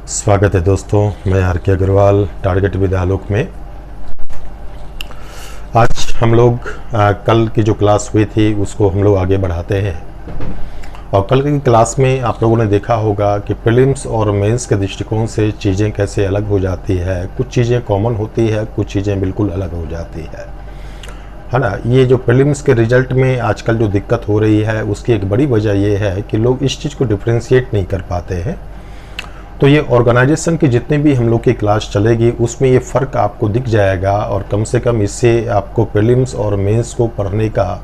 स्वागत है दोस्तों, मैं आर के अग्रवाल टारगेट विद्यालोक में। आज हम लोग कल की जो क्लास हुई थी उसको हम लोग आगे बढ़ाते हैं। और कल की क्लास में आप लोगों ने देखा होगा कि प्रीलिम्स और मेंस के दृष्टिकोण से चीज़ें कैसे अलग हो जाती है। कुछ चीज़ें कॉमन होती है, कुछ चीज़ें बिल्कुल अलग हो जाती है ना। ये जो प्रीलिम्स के रिजल्ट में आजकल जो दिक्कत हो रही है उसकी एक बड़ी वजह ये है कि लोग इस चीज़ को डिफ्रेंशिएट नहीं कर पाते हैं। तो ये ऑर्गेनाइजेशन की जितने भी हम लोग की क्लास चलेगी उसमें ये फ़र्क आपको दिख जाएगा, और कम से कम इससे आपको प्रीलिम्स और मेंस को पढ़ने का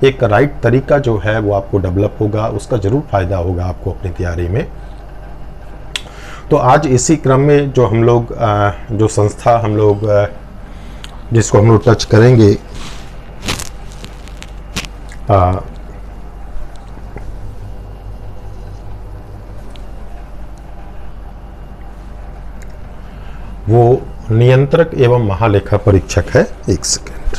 एक राइट तरीका जो है वो आपको डेवलप होगा। उसका ज़रूर फ़ायदा होगा आपको अपनी तैयारी में। तो आज इसी क्रम में जो हम लोग जो संस्था हम लोग जिसको हम लोग टच करेंगे, वो नियंत्रक एवं महालेखा परीक्षक है। एक सेकेंड।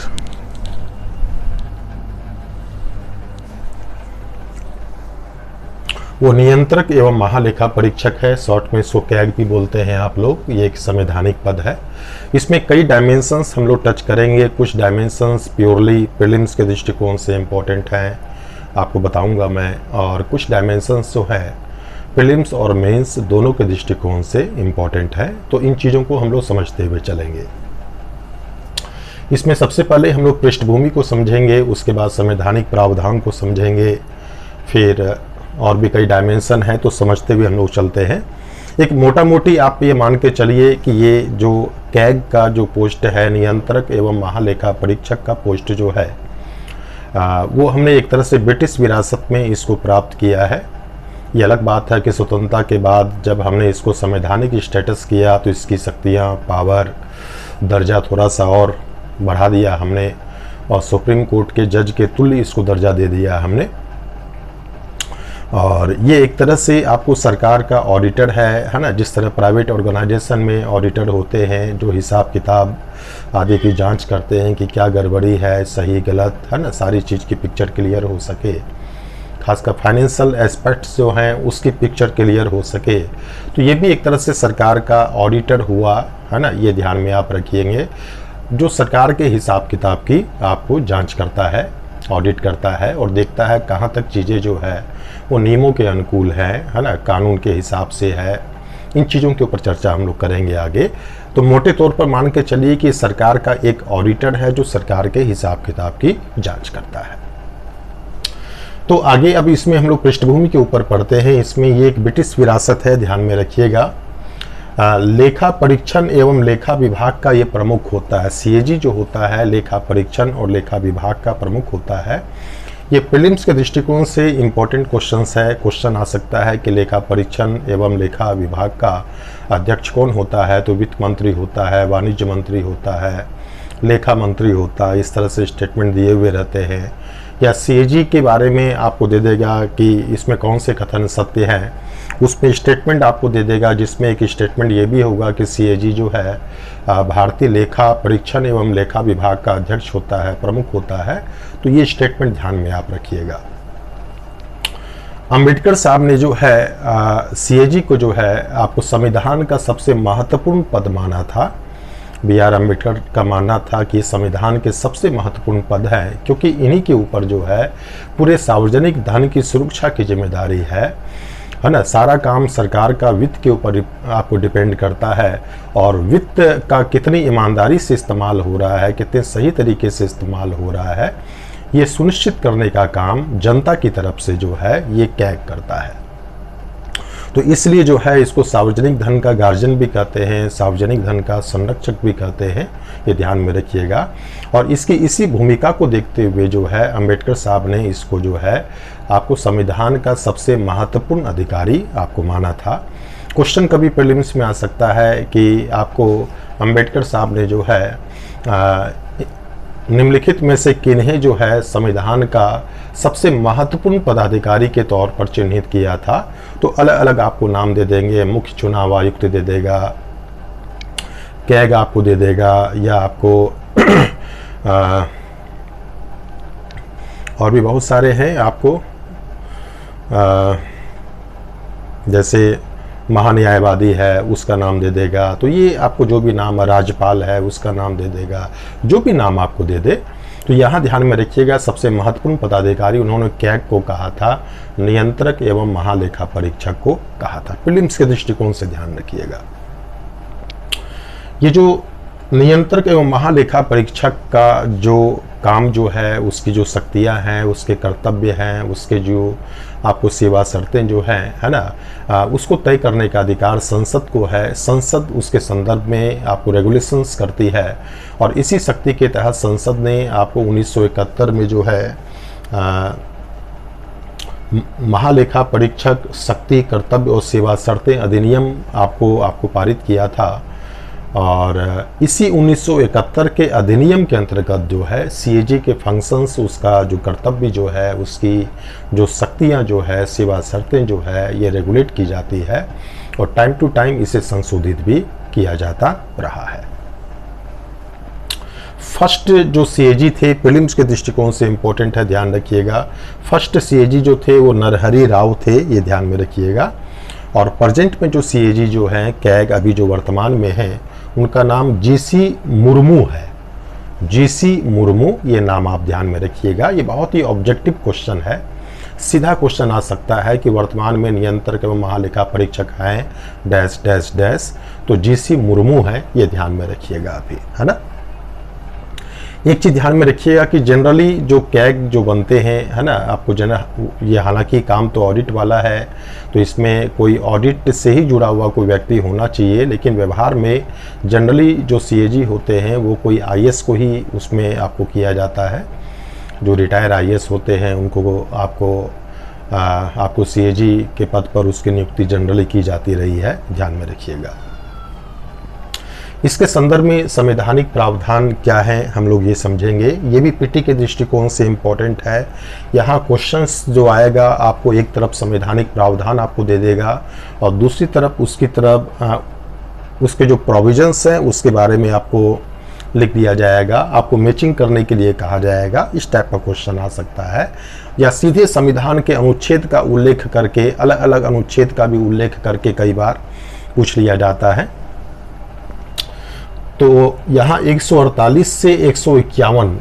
वो नियंत्रक एवं महालेखा परीक्षक है, शॉर्ट में इसको कैग भी बोलते हैं आप लोग। ये एक संवैधानिक पद है। इसमें कई डायमेंशंस हम लोग टच करेंगे। कुछ डायमेंशंस प्योरली प्रीलिम्स के दृष्टिकोण से इम्पोर्टेंट हैं, आपको बताऊंगा मैं, और कुछ डायमेंशंस जो है प्रीलिम्स और मेंस दोनों के दृष्टिकोण से इम्पॉर्टेंट है। तो इन चीज़ों को हम लोग समझते हुए चलेंगे। इसमें सबसे पहले हम लोग पृष्ठभूमि को समझेंगे, उसके बाद संवैधानिक प्रावधान को समझेंगे, फिर और भी कई डायमेंशन है तो समझते हुए हम लोग चलते हैं। एक मोटा मोटी आप ये मान के चलिए कि ये जो कैग का जो पोस्ट है, नियंत्रक एवं महालेखा परीक्षक का पोस्ट जो है वो हमने एक तरह से ब्रिटिश विरासत में इसको प्राप्त किया है। ये अलग बात है कि स्वतंत्रता के बाद जब हमने इसको संवैधानिक स्टेटस किया तो इसकी शक्तियाँ, पावर, दर्जा थोड़ा सा और बढ़ा दिया हमने, और सुप्रीम कोर्ट के जज के तुल्य इसको दर्जा दे दिया हमने। और ये एक तरह से आपको सरकार का ऑडिटर है ना। जिस तरह प्राइवेट ऑर्गेनाइजेशन में ऑडिटर होते हैं जो हिसाब किताब आदि की जांच करते हैं कि क्या गड़बड़ी है, सही गलत है ना, सारी चीज़ की पिक्चर क्लियर हो सके, खासकर फाइनेंशियल एस्पेक्ट्स जो हैं उसकी पिक्चर क्लियर हो सके। तो ये भी एक तरह से सरकार का ऑडिटर हुआ है ना। ये ध्यान में आप रखिएंगे, जो सरकार के हिसाब किताब की आपको जांच करता है, ऑडिट करता है और देखता है कहाँ तक चीज़ें जो है वो नियमों के अनुकूल है ना, कानून के हिसाब से है। इन चीज़ों के ऊपर चर्चा हम लोग करेंगे आगे। तो मोटे तौर पर मान के चलिए कि सरकार का एक ऑडिटर है जो सरकार के हिसाब किताब की जाँच करता है। तो आगे अब इसमें हम लोग पृष्ठभूमि के ऊपर पढ़ते हैं। इसमें ये एक ब्रिटिश विरासत है, ध्यान में रखिएगा। लेखा परीक्षण एवं लेखा विभाग का ये प्रमुख होता है। सीएजी जो होता है लेखा परीक्षण और लेखा विभाग का प्रमुख होता है। ये प्रीलिम्स के दृष्टिकोण से इम्पोर्टेंट क्वेश्चंस है। क्वेश्चन आ सकता है कि लेखा परीक्षण एवं लेखा विभाग का अध्यक्ष कौन होता है, तो वित्त मंत्री होता है, वाणिज्य मंत्री होता है, लेखा मंत्री होता है। इस तरह से स्टेटमेंट दिए हुए रहते हैं। या सीएजी के बारे में आपको दे देगा कि इसमें कौन से कथन सत्य हैं, उसमें स्टेटमेंट आपको दे देगा, जिसमें एक स्टेटमेंट ये भी होगा कि सीएजी जो है भारतीय लेखा परीक्षण एवं लेखा विभाग का अध्यक्ष होता है, प्रमुख होता है। तो ये स्टेटमेंट ध्यान में आप रखिएगा। अंबेडकर साहब ने जो है सीएजी को जो है आपको संविधान का सबसे महत्वपूर्ण पद माना था। बी.आर. अम्बेडकर का मानना था कि संविधान के सबसे महत्वपूर्ण पद है, क्योंकि इन्हीं के ऊपर जो है पूरे सार्वजनिक धन की सुरक्षा की जिम्मेदारी है ना। सारा काम सरकार का वित्त के ऊपर आपको डिपेंड करता है, और वित्त का कितनी ईमानदारी से इस्तेमाल हो रहा है, कितने सही तरीके से इस्तेमाल हो रहा है, ये सुनिश्चित करने का काम जनता की तरफ से जो है ये कैग करता है। तो इसलिए जो है इसको सार्वजनिक धन का गार्जियन भी कहते हैं, सार्वजनिक धन का संरक्षक भी कहते हैं। ये ध्यान में रखिएगा। और इसकी इसी भूमिका को देखते हुए जो है अंबेडकर साहब ने इसको जो है आपको संविधान का सबसे महत्वपूर्ण अधिकारी आपको माना था। क्वेश्चन कभी प्रीलिम्स में आ सकता है कि आपको अंबेडकर साहब ने जो है निम्नलिखित में से किन्हें जो है संविधान का सबसे महत्वपूर्ण पदाधिकारी के तौर पर चिन्हित किया था। तो अलग अलग आपको नाम दे देंगे। मुख्य चुनाव आयुक्त दे देगा, कैग आपको दे देगा, या आपको और भी बहुत सारे हैं आपको, जैसे महान्यायवादी है उसका नाम दे देगा। तो ये आपको जो भी नाम, राज्यपाल है उसका नाम दे देगा, जो भी नाम आपको दे दे। तो यहाँ ध्यान में रखिएगा, सबसे महत्वपूर्ण पदाधिकारी उन्होंने कैग को कहा था, नियंत्रक एवं महालेखा परीक्षक को कहा था। प्रीलिम्स के दृष्टिकोण से ध्यान रखिएगा। ये जो नियंत्रक एवं महालेखा परीक्षक का जो काम जो है, उसकी जो शक्तियां हैं, उसके कर्तव्य हैं, उसके जो आपको सेवा शर्तें जो हैं, है ना, उसको तय करने का अधिकार संसद को है। संसद उसके संदर्भ में आपको रेगुलेशंस करती है और इसी शक्ति के तहत संसद ने आपको 1971 में जो है महालेखा परीक्षक शक्ति, कर्तव्य और सेवा शर्तें अधिनियम आपको पारित किया था। और इसी 1971 के अधिनियम के अंतर्गत जो है सीएजी के फंक्शंस, उसका जो कर्तव्य जो है, उसकी जो शक्तियां जो है, सेवा शर्तें जो है, ये रेगुलेट की जाती है और टाइम टू टाइम इसे संशोधित भी किया जाता रहा है। फर्स्ट जो सीएजी थे, प्रीलिम्स के दृष्टिकोण से इम्पोर्टेंट है, ध्यान रखिएगा। फर्स्ट सीएजी जो थे वो नरहरि राव थे, ये ध्यान में रखिएगा। और प्रेजेंट में जो सीएजी जो हैं कैग अभी जो वर्तमान में हैं, उनका नाम जीसी मुर्मू है। जीसी मुर्मू, ये नाम आप ध्यान में रखिएगा। ये बहुत ही ऑब्जेक्टिव क्वेश्चन है, सीधा क्वेश्चन आ सकता है कि वर्तमान में नियंत्रक एवं महालेखा परीक्षक हैं डैश डैश डैश, तो जीसी मुर्मू है, ये ध्यान में रखिएगा अभी, है ना। एक चीज़ ध्यान में रखिएगा कि जनरली जो कैग जो बनते हैं, है ना, आपको ये हालांकि काम तो ऑडिट वाला है, तो इसमें कोई ऑडिट से ही जुड़ा हुआ कोई व्यक्ति होना चाहिए, लेकिन व्यवहार में जनरली जो सीएजी होते हैं वो कोई आईएएस को ही उसमें आपको किया जाता है। जो रिटायर आईएएस होते हैं उनको आपको सीएजी के पद पर उसकी नियुक्ति जनरली की जाती रही है, ध्यान में रखिएगा। इसके संदर्भ में संवैधानिक प्रावधान क्या है हम लोग ये समझेंगे, ये भी पीटी के दृष्टिकोण से इम्पोर्टेंट है। यहाँ क्वेश्चंस जो आएगा आपको एक तरफ संवैधानिक प्रावधान आपको दे देगा और दूसरी तरफ उसके जो प्रोविजंस हैं उसके बारे में आपको लिख दिया जाएगा, आपको मैचिंग करने के लिए कहा जाएगा। इस टाइप का क्वेश्चन आ सकता है, या सीधे संविधान के अनुच्छेद का उल्लेख करके, अलग अलग अनुच्छेद का भी उल्लेख करके कई बार पूछ लिया जाता है। तो यहाँ 148 से 151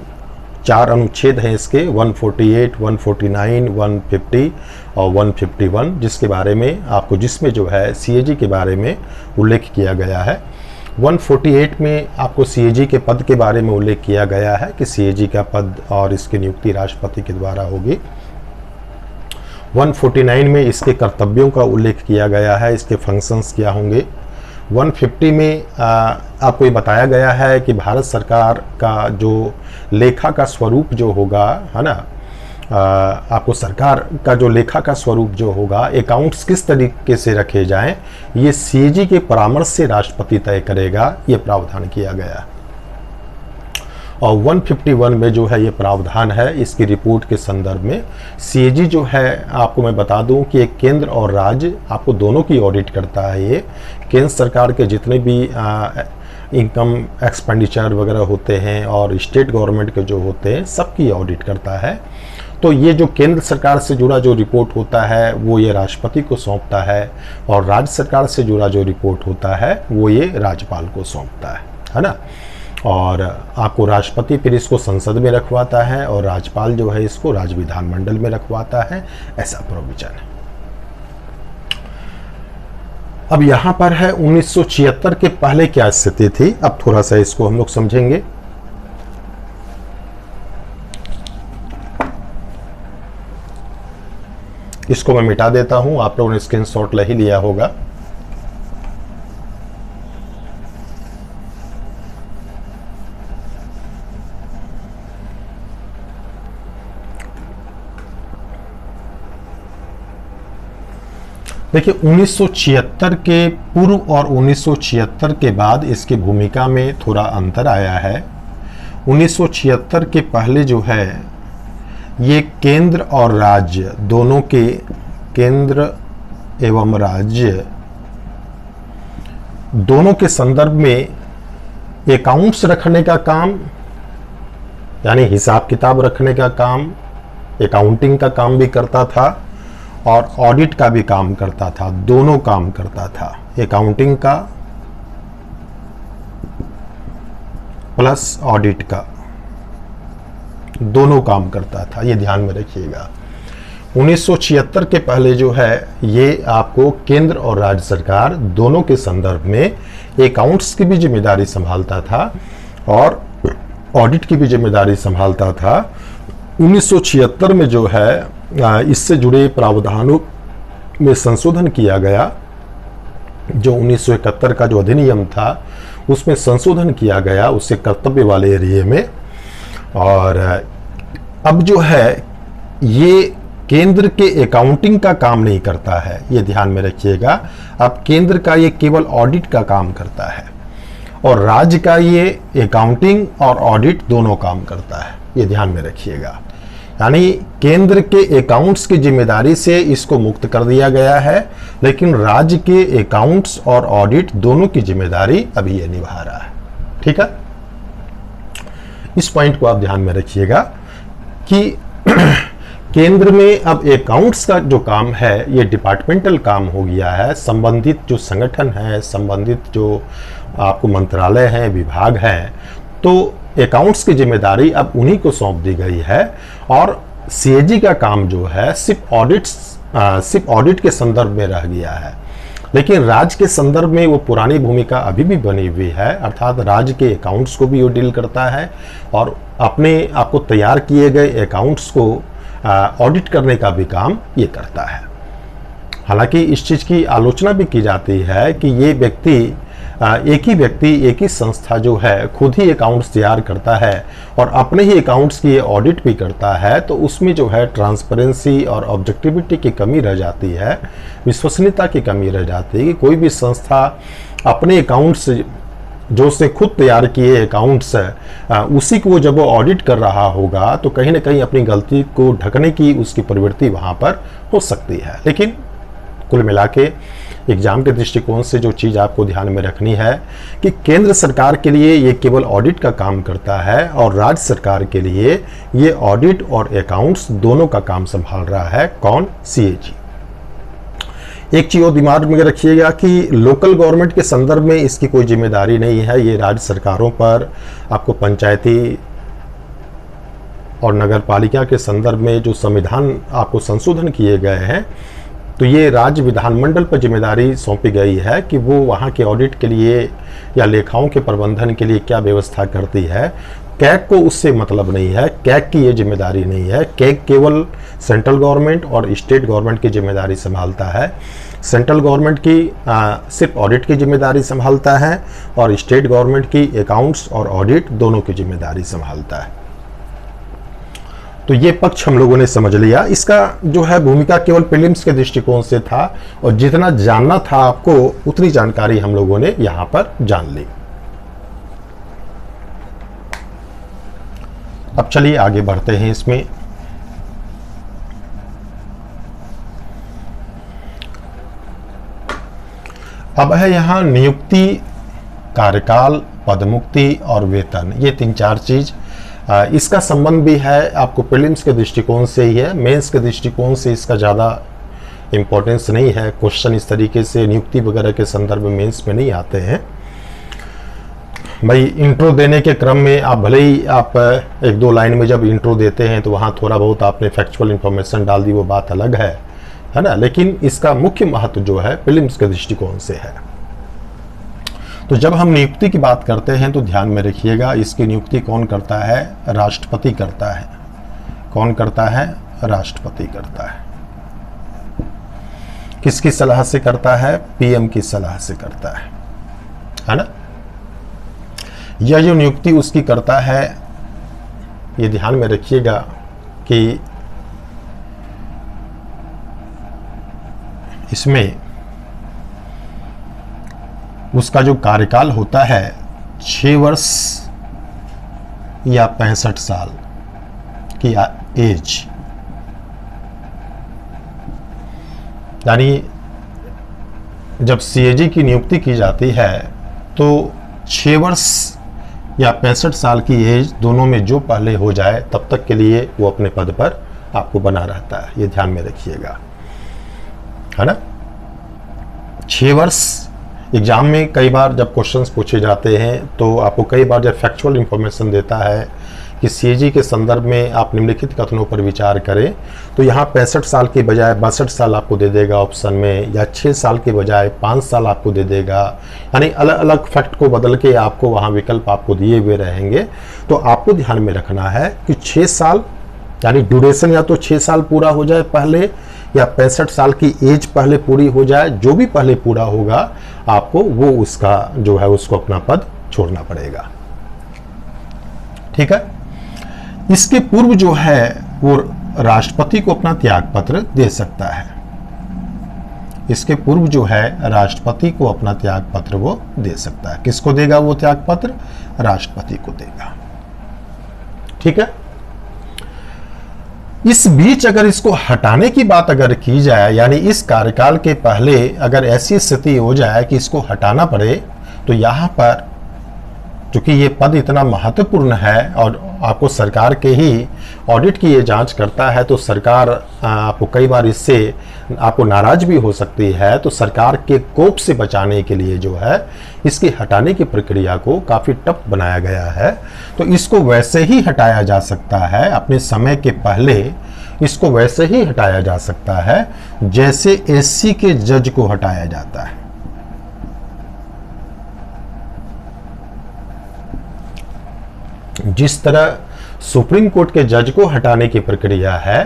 4 अनुच्छेद हैं इसके, 148, 149, 150 और 151, जिसके बारे में आपको, जिसमें जो है सीएजी के बारे में उल्लेख किया गया है। 148 में आपको सीएजी के पद के बारे में उल्लेख किया गया है कि सीएजी का पद और इसकी नियुक्ति राष्ट्रपति के द्वारा होगी। 149 में इसके कर्तव्यों का उल्लेख किया गया है, इसके फंक्शंस क्या होंगे। 150 में आपको ये बताया गया है कि भारत सरकार का जो लेखा का स्वरूप जो होगा, है ना, आपको सरकार का जो लेखा का स्वरूप जो होगा, अकाउंट्स किस तरीके से रखे जाएं, ये सीएजी के परामर्श से राष्ट्रपति तय करेगा, ये प्रावधान किया गया है। और 151 में जो है ये प्रावधान है, इसकी रिपोर्ट के संदर्भ में सीएजी जो है, आपको मैं बता दूं कि एक केंद्र और राज्य आपको दोनों की ऑडिट करता है। ये केंद्र सरकार के जितने भी इनकम एक्सपेंडिचर वगैरह होते हैं और स्टेट गवर्नमेंट के जो होते हैं, सबकी ऑडिट करता है। तो ये जो केंद्र सरकार से जुड़ा जो रिपोर्ट होता है वो ये राष्ट्रपति को सौंपता है, और राज्य सरकार से जुड़ा जो रिपोर्ट होता है वो ये राज्यपाल को सौंपता है ना। और आपको राष्ट्रपति फिर इसको संसद में रखवाता है और राज्यपाल जो है इसको राज्य विधानमंडल में रखवाता है, ऐसा प्रोविजन है। अब यहाँ पर है 1976 के पहले क्या स्थिति थी, अब थोड़ा सा इसको हम लोग समझेंगे। इसको मैं मिटा देता हूं, आप लोगों ने स्क्रीनशॉट ले ही लिया होगा। देखिए 1976 के पूर्व और 1976 के बाद इसकी भूमिका में थोड़ा अंतर आया है। 1976 के पहले जो है ये केंद्र और राज्य दोनों के, केंद्र एवं राज्य दोनों के संदर्भ में अकाउंट्स रखने का काम, यानी हिसाब किताब रखने का काम, अकाउंटिंग का काम भी करता था। और ऑडिट का भी काम करता था, दोनों काम करता था, अकाउंटिंग का प्लस ऑडिट का, दोनों काम करता था, ये ध्यान में रखिएगा। 1976 के पहले जो है ये आपको केंद्र और राज्य सरकार दोनों के संदर्भ में अकाउंट्स की भी जिम्मेदारी संभालता था और ऑडिट की भी जिम्मेदारी संभालता था। 1976 में जो है इससे जुड़े प्रावधानों में संशोधन किया गया। जो 1971 का जो अधिनियम था उसमें संशोधन किया गया उससे कर्तव्य वाले एरिया में। और अब जो है ये केंद्र के अकाउंटिंग का काम नहीं करता है, ये ध्यान में रखिएगा। अब केंद्र का ये केवल ऑडिट का काम करता है और राज्य का ये अकाउंटिंग और ऑडिट दोनों काम करता है, ये ध्यान में रखिएगा। यानी केंद्र के अकाउंट्स की जिम्मेदारी से इसको मुक्त कर दिया गया है, लेकिन राज्य के अकाउंट्स और ऑडिट दोनों की जिम्मेदारी अभी ये निभा रहा है। ठीक है, इस पॉइंट को आप ध्यान में रखिएगा कि केंद्र में अब अकाउंट्स का जो काम है ये डिपार्टमेंटल काम हो गया है। संबंधित जो संगठन है, संबंधित जो आपको मंत्रालय हैं, विभाग हैं, तो अकाउंट्स की जिम्मेदारी अब उन्हीं को सौंप दी गई है। और सीएजी का काम जो है सिर्फ ऑडिट के संदर्भ में रह गया है, लेकिन राज्य के संदर्भ में वो पुरानी भूमिका अभी भी बनी हुई है। अर्थात राज्य के अकाउंट्स को भी वो डील करता है और अपने आपको तैयार किए गए अकाउंट्स को ऑडिट करने का भी काम ये करता है। हालांकि इस चीज़ की आलोचना भी की जाती है कि ये व्यक्ति एक ही संस्था जो है खुद ही अकाउंट्स तैयार करता है और अपने ही अकाउंट्स की ऑडिट भी करता है, तो उसमें जो है ट्रांसपेरेंसी और ऑब्जेक्टिविटी की कमी रह जाती है, विश्वसनीयता की कमी रह जाती है कि कोई भी संस्था अपने अकाउंट्स जो उसने खुद तैयार किए अकाउंट्स उसी को जब वो ऑडिट कर रहा होगा तो कहीं ना कहीं अपनी गलती को ढकने की उसकी प्रवृत्ति वहाँ पर हो सकती है। लेकिन कुल मिला के एग्जाम के दृष्टिकोण से जो चीज़ आपको ध्यान में रखनी है कि केंद्र सरकार के लिए ये केवल ऑडिट का काम करता है और राज्य सरकार के लिए ये ऑडिट और अकाउंट्स दोनों का काम संभाल रहा है। कौन? सीएजी। एक चीज़ और दिमाग में रखिएगा कि लोकल गवर्नमेंट के संदर्भ में इसकी कोई जिम्मेदारी नहीं है, ये राज्य सरकारों पर, आपको पंचायती और नगर पालिका के संदर्भ में जो संविधान आपको संशोधन किए गए हैं तो ये राज्य विधानमंडल पर जिम्मेदारी सौंपी गई है कि वो वहाँ के ऑडिट के लिए या लेखाओं के प्रबंधन के लिए क्या व्यवस्था करती है। कैग को उससे मतलब नहीं है, कैग की ये जिम्मेदारी नहीं है। कैग केवल सेंट्रल गवर्नमेंट और स्टेट गवर्नमेंट की जिम्मेदारी संभालता है। सेंट्रल गवर्नमेंट की सिर्फ ऑडिट की जिम्मेदारी संभालता है और स्टेट गवर्नमेंट की अकाउंट्स और ऑडिट दोनों की जिम्मेदारी संभालता है। तो ये पक्ष हम लोगों ने समझ लिया। इसका जो है भूमिका केवल प्रीलिम्स के दृष्टिकोण से था और जितना जानना था आपको उतनी जानकारी हम लोगों ने यहाँ पर जान ली। अब चलिए आगे बढ़ते हैं इसमें। अब है यहाँ नियुक्ति, कार्यकाल, पदमुक्ति और वेतन, ये 3-4 चीज। इसका संबंध भी है आपको प्रीलिम्स के दृष्टिकोण से ही है, मेंस के दृष्टिकोण से इसका ज़्यादा इम्पोर्टेंस नहीं है। क्वेश्चन इस तरीके से नियुक्ति वगैरह के संदर्भ में मेंस में नहीं आते हैं। भाई इंट्रो देने के क्रम में आप भले ही आप 1-2 लाइन में जब इंट्रो देते हैं तो वहाँ थोड़ा बहुत आपने फैक्चुअल इंफॉर्मेशन डाल दी, वो बात अलग है ना, लेकिन इसका मुख्य महत्व जो है प्रीलिम्स के दृष्टिकोण से है। तो जब हम नियुक्ति की बात करते हैं तो ध्यान में रखिएगा इसकी नियुक्ति कौन करता है? राष्ट्रपति करता है। कौन करता है? राष्ट्रपति करता है। किसकी सलाह से करता है? पीएम की सलाह से करता है ना। यह जो नियुक्ति उसकी करता है ये ध्यान में रखिएगा कि इसमें उसका जो कार्यकाल होता है 6 वर्ष या 65 साल की एज, यानी जब सीएजी की नियुक्ति की जाती है तो 6 वर्ष या 65 साल की एज दोनों में जो पहले हो जाए तब तक के लिए वो अपने पद पर आपको बना रहता है, ये ध्यान में रखिएगा। है ना। 6 वर्ष एग्जाम में कई बार जब क्वेश्चंस पूछे जाते हैं तो आपको कई बार जब फैक्चुअल इंफॉर्मेशन देता है कि सीएजी के संदर्भ में आप निम्नलिखित कथनों पर विचार करें, तो यहाँ 65 साल के बजाय 62 साल आपको दे देगा ऑप्शन में, या 6 साल के बजाय 5 साल आपको दे देगा, यानी अलग अलग फैक्ट को बदल के आपको वहाँ विकल्प आपको दिए हुए रहेंगे। तो आपको ध्यान में रखना है कि 6 साल यानी ड्यूरेशन या तो 6 साल पूरा हो जाए पहले, या 65 साल की एज पहले पूरी हो जाए, जो भी पहले पूरा होगा आपको वो उसका जो है उसको अपना पद छोड़ना पड़ेगा। ठीक है। इसके पूर्व जो है वो राष्ट्रपति को अपना त्याग पत्र दे सकता है। इसके पूर्व जो है राष्ट्रपति को अपना त्याग पत्र वो दे सकता है। किसको देगा वो त्याग पत्र? राष्ट्रपति को देगा। ठीक है। इस बीच अगर इसको हटाने की बात अगर की जाए, यानी इस कार्यकाल के पहले अगर ऐसी स्थिति हो जाए कि इसको हटाना पड़े, तो यहां पर चूंकि ये पद इतना महत्वपूर्ण है और आपको सरकार के ही ऑडिट की ये जांच करता है, तो सरकार आपको कई बार इससे आपको नाराज भी हो सकती है। तो सरकार के कोप से बचाने के लिए जो है इसकी हटाने की प्रक्रिया को काफ़ी टफ बनाया गया है। तो इसको वैसे ही हटाया जा सकता है, अपने समय के पहले इसको वैसे ही हटाया जा सकता है जैसे एससी के जज को हटाया जाता है। जिस तरह सुप्रीम कोर्ट के जज को हटाने की प्रक्रिया है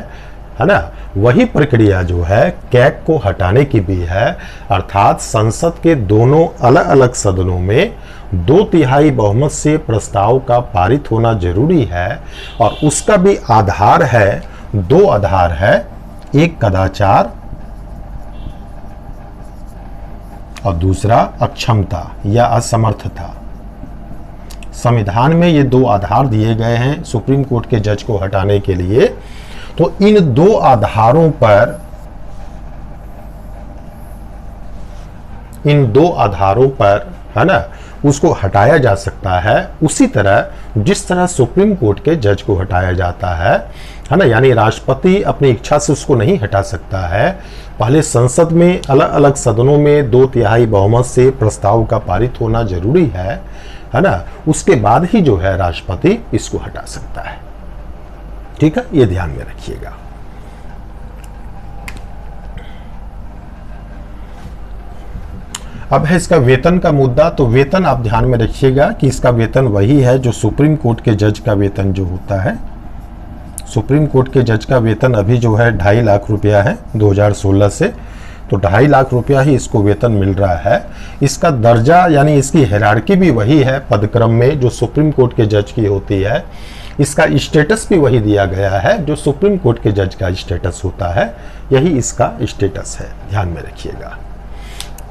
ना, वही प्रक्रिया जो है कैग को हटाने की भी है। अर्थात संसद के दोनों अलग अलग सदनों में 2/3 बहुमत से प्रस्ताव का पारित होना जरूरी है, और उसका भी आधार है, 2 आधार है, एक कदाचार और दूसरा अक्षमता या असमर्थता। संविधान में ये 2 आधार दिए गए हैं सुप्रीम कोर्ट के जज को हटाने के लिए। तो इन 2 आधारों पर है ना उसको हटाया जा सकता है। उसी तरह जिस तरह सुप्रीम कोर्ट के जज को हटाया जाता है ना, यानी राष्ट्रपति अपनी इच्छा से उसको नहीं हटा सकता है। पहले संसद में अलग अलग सदनों में 2/3 बहुमत से प्रस्ताव का पारित होना जरूरी है ना, उसके बाद ही जो है राष्ट्रपति इसको हटा सकता है। ठीक है, ये ध्यान में रखिएगा। अब है इसका वेतन का मुद्दा। तो वेतन आप ध्यान में रखिएगा कि इसका वेतन वही है जो सुप्रीम कोर्ट के जज का वेतन जो होता है। सुप्रीम कोर्ट के जज का वेतन अभी जो है 2.5 लाख रुपया है 2016 से, तो 2.5 लाख रुपया ही इसको वेतन मिल रहा है। इसका दर्जा यानी इसकी हायरार्की भी वही है पदक्रम में जो सुप्रीम कोर्ट के जज की होती है। इसका स्टेटस भी वही दिया गया है जो सुप्रीम कोर्ट के जज का स्टेटस होता है, यही इसका स्टेटस है, ध्यान में रखिएगा।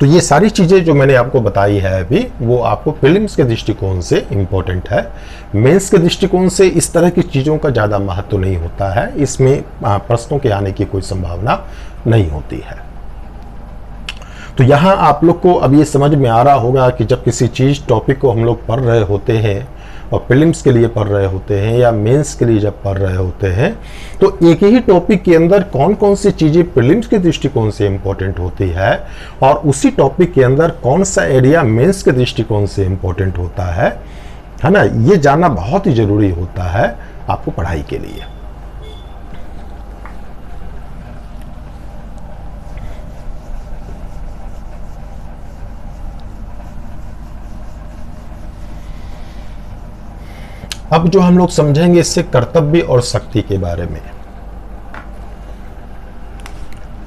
तो ये सारी चीज़ें जो मैंने आपको बताई है अभी, वो आपको प्रीलिम्स के दृष्टिकोण से इम्पोर्टेंट है। मेंस के दृष्टिकोण से इस तरह की चीज़ों का ज़्यादा महत्व नहीं होता है, इसमें प्रश्नों के आने की कोई संभावना नहीं होती है। तो यहाँ आप लोग को अब ये समझ में आ रहा होगा कि जब किसी चीज़ टॉपिक को हम लोग पढ़ रहे होते हैं और प्रीलिम्स के लिए पढ़ रहे होते हैं या मेंस के लिए जब पढ़ रहे होते हैं, तो एक ही टॉपिक के अंदर कौन कौन सी चीज़ें प्रीलिम्स के दृष्टिकोण से इम्पोर्टेंट होती है और उसी टॉपिक के अंदर कौन सा एरिया मेंस के दृष्टिकोण से इम्पोर्टेंट होता है ना, ये जानना बहुत ही ज़रूरी होता है आपको पढ़ाई के लिए। अब जो हम लोग समझेंगे इससे कर्तव्य और शक्ति के बारे में।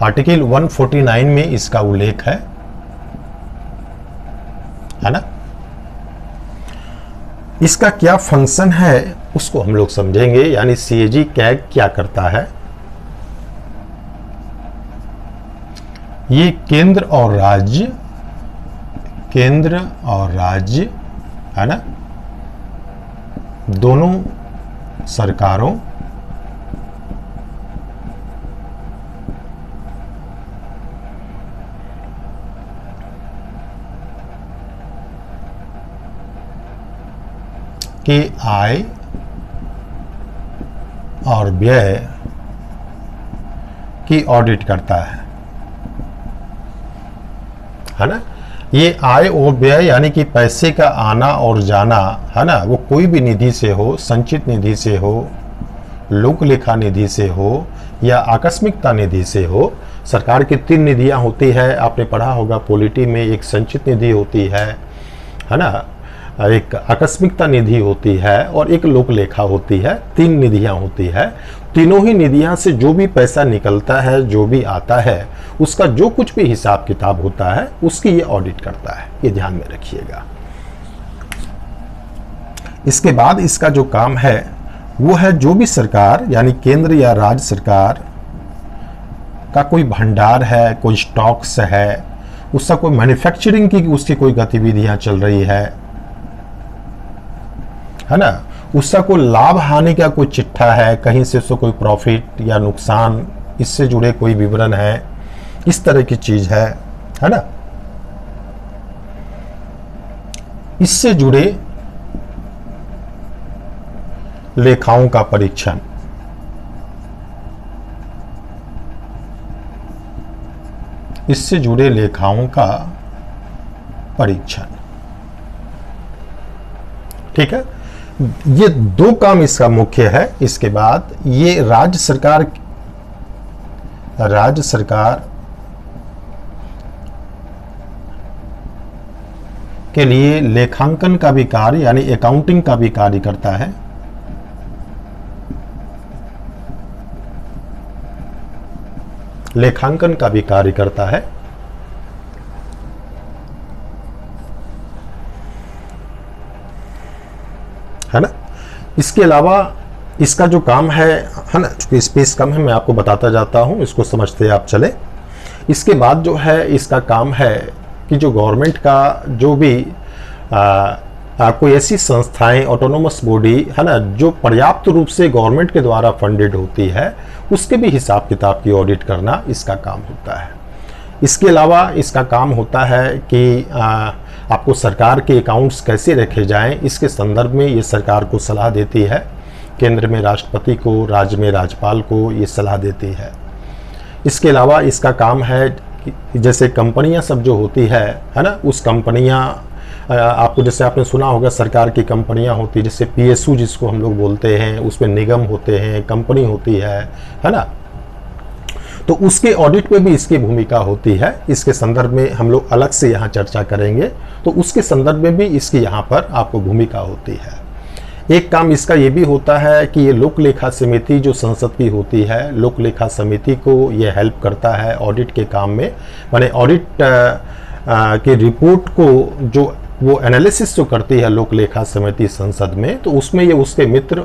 आर्टिकल 149 में इसका उल्लेख है ना। इसका क्या फंक्शन है उसको हम लोग समझेंगे, यानी सीएजी कैग क्या करता है। ये केंद्र और राज्य है ना, दोनों सरकारों के आय और व्यय की ऑडिट करता है। है ना। ये आय और व्यय यानी कि पैसे का आना और जाना, है ना, वो कोई भी निधि से हो, संचित निधि से हो, लोक लेखा निधि से हो या आकस्मिकता निधि से हो। सरकार की 3 निधियां होती है, आपने पढ़ा होगा पॉलिटी में। एक संचित निधि होती है ना, एक आकस्मिकता निधि होती है और एक लोक लेखा होती है। 3 निधियां होती है। तीनों ही निधियां से जो भी पैसा निकलता है, जो भी आता है, उसका जो कुछ भी हिसाब किताब होता है उसकी ये ऑडिट करता है। ये ध्यान में रखिएगा। इसके बाद इसका जो काम है वो है जो भी सरकार यानी केंद्र या राज्य सरकार का कोई भंडार है, कोई स्टॉक्स है, उसका कोई मैन्युफैक्चरिंग की उसकी कोई गतिविधियां चल रही है ना, उसका कोई लाभ हानि का कोई चिट्ठा है, कहीं से उसको कोई प्रॉफिट या नुकसान, इससे जुड़े कोई विवरण है, इस तरह की चीज है ना। इससे जुड़े लेखाओं का परीक्षण, इससे जुड़े लेखाओं का परीक्षण, ठीक है। ये 2 काम इसका मुख्य है। इसके बाद ये राज्य सरकार के लिए लेखांकन का भी कार्य यानी अकाउंटिंग का भी कार्य करता है। लेखांकन का भी कार्य करता है ना। इसके अलावा इसका जो काम है ना, चूंकि स्पेस कम है मैं आपको बताता जाता हूं, इसको समझते आप चले। इसके बाद जो है इसका काम है कि जो गवर्नमेंट का जो भी कोई ऐसी संस्थाएं, ऑटोनोमस बॉडी है ना, जो पर्याप्त रूप से गवर्नमेंट के द्वारा फंडेड होती है, उसके भी हिसाब किताब की ऑडिट करना इसका काम होता है। इसके अलावा इसका काम होता है कि आपको सरकार के अकाउंट्स कैसे रखे जाएं, इसके संदर्भ में ये सरकार को सलाह देती है। केंद्र में राष्ट्रपति को, राज्य में राज्यपाल को ये सलाह देती है। इसके अलावा इसका काम है कि जैसे कंपनियां सब जो होती है ना, उस कंपनियां आपको, जैसे आपने सुना होगा सरकार की कंपनियां होती है, जैसे PSU जिसको हम लोग बोलते हैं, उसमें निगम होते हैं, कंपनी होती है ना, तो उसके ऑडिट में भी इसकी भूमिका होती है। इसके संदर्भ में हम लोग अलग से यहाँ चर्चा करेंगे, तो उसके संदर्भ में भी इसकी यहाँ पर आपको भूमिका होती है। एक काम इसका ये भी होता है कि ये लोक लेखा समिति जो संसद की होती है, लोक लेखा समिति को ये हेल्प करता है ऑडिट के काम में। माने ऑडिट की रिपोर्ट को जो वो एनालिसिस जो करती है लोक लेखा समिति संसद में, तो उसमें ये उसके मित्र